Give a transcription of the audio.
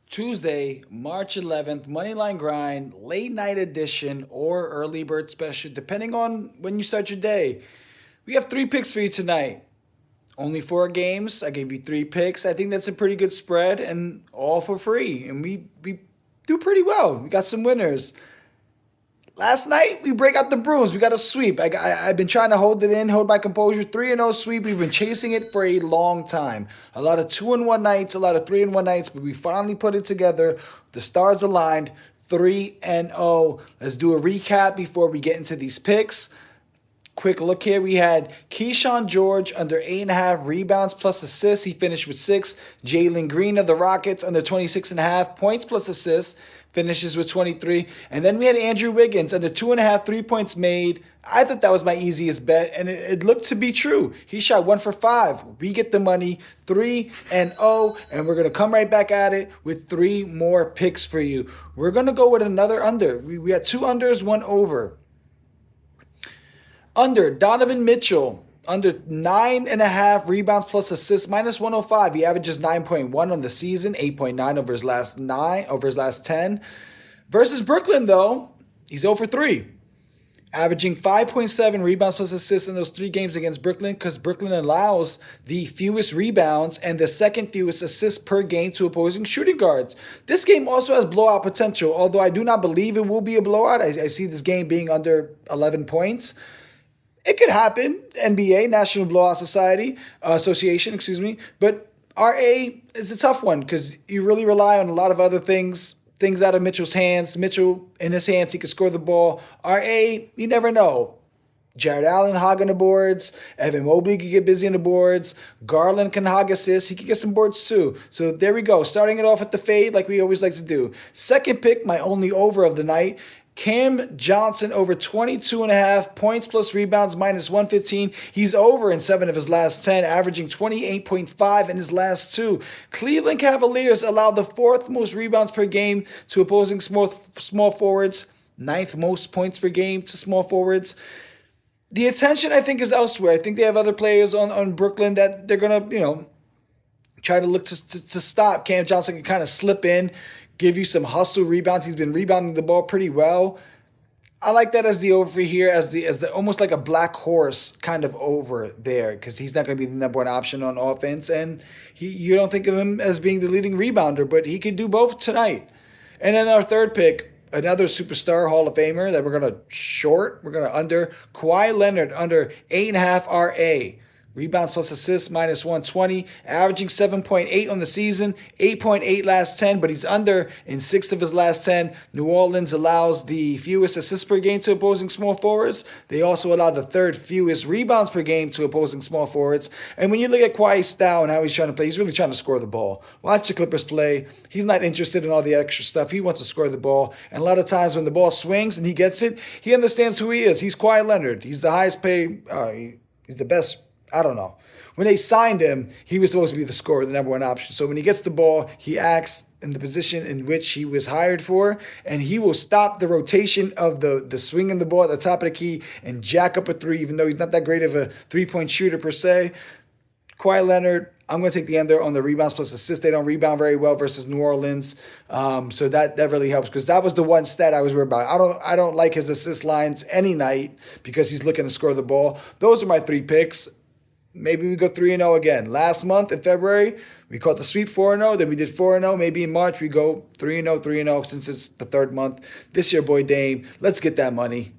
Tuesday, March 11th, Moneyline Grind, late night edition or early bird special, depending on when you start your day. We have three picks for you tonight. Only four games. I gave you three picks. I think that's a pretty good spread and all for free. And we do pretty well. We got some winners. Last night, we break out the brooms. We got a sweep. I've been trying to hold it in, hold my composure. 3-0 sweep. We've been chasing it for a long time. A lot of 2-1 nights, a lot of 3-1 nights, but we finally put it together. The stars aligned. 3-0. Let's do a recap before we get into these picks. Quick look here. We had Keyshawn George under 8.5 rebounds plus assists. He finished with 6. Jalen Green of the Rockets under 26.5 points plus assists. Finishes with 23. And then we had Andrew Wiggins under 2.5 3-points made. I thought that was my easiest bet, and it looked to be true. He shot 1 for 5. We get the money, 3-0, and we're going to come right back at it with 3 more picks for you. We're going to go with another under. We had 2 unders, 1 over. Under Donovan Mitchell, under 9.5 rebounds plus assists, minus 105. He averages 9.1 on the season, 8.9 over his last 10. Versus Brooklyn, though, he's 0 for 3. Averaging 5.7 rebounds plus assists in those 3 games against Brooklyn, because Brooklyn allows the fewest rebounds and the second fewest assists per game to opposing shooting guards. This game also has blowout potential, although I do not believe it will be a blowout. I see this game being under 11 points. It could happen. NBA, National Blowout Association, But RA is a tough one because you really rely on a lot of other things out of Mitchell's hands. Mitchell, in his hands, he could score the ball. RA, you never know. Jared Allen hogging the boards. Evan Mobley could get busy on the boards. Garland can hog assists. He could get some boards too. So there we go. Starting it off with the fade like we always like to do. Second pick, my only over of the night. Cam Johnson over 22.5 points plus rebounds minus 115. He's over in 7 of his last 10, averaging 28.5 in his last 2. Cleveland Cavaliers allowed the 4th most rebounds per game to opposing small forwards, 9th most points per game to small forwards. The attention, I think, is elsewhere. I think they have other players on Brooklyn that they're going to, try to look to stop. Cam Johnson can kind of slip in, give you some hustle rebounds. He's been rebounding the ball pretty well. I like that as the over here, as the almost like a black horse kind of over there, because he's not going to be the number one option on offense, and you don't think of him as being the leading rebounder, but he could do both tonight. And then our third pick, another superstar Hall of Famer that we're going to short. We're going to under Kawhi Leonard under 8.5 RA. Rebounds plus assists, minus 120. Averaging 7.8 on the season, 8.8 last 10, but he's under in 6 of his last 10. New Orleans allows the fewest assists per game to opposing small forwards. They also allow the 3rd fewest rebounds per game to opposing small forwards. And when you look at Kawhi's style and how he's trying to play, he's really trying to score the ball. Watch the Clippers play. He's not interested in all the extra stuff. He wants to score the ball. And a lot of times when the ball swings and he gets it, he understands who he is. He's Kawhi Leonard. He's the highest paid. He's the best. I don't know. When they signed him, he was supposed to be the scorer, the number one option. So when he gets the ball, he acts in the position in which he was hired for, and he will stop the rotation of the swinging the ball at the top of the key and jack up a 3, even though he's not that great of a 3-point shooter per se. Kawhi Leonard, I'm going to take the under on the rebounds plus assists. They don't rebound very well versus New Orleans, so that really helps, because that was the one stat I was worried about. I don't like his assist lines any night because he's looking to score the ball. Those are my 3 picks. Maybe we go 3-0 again. Last month in February, we caught the sweep 4-0. Then we did 4-0. Maybe in March we go 3-0 since it's the 3rd month. This year, boy Dame, let's get that money.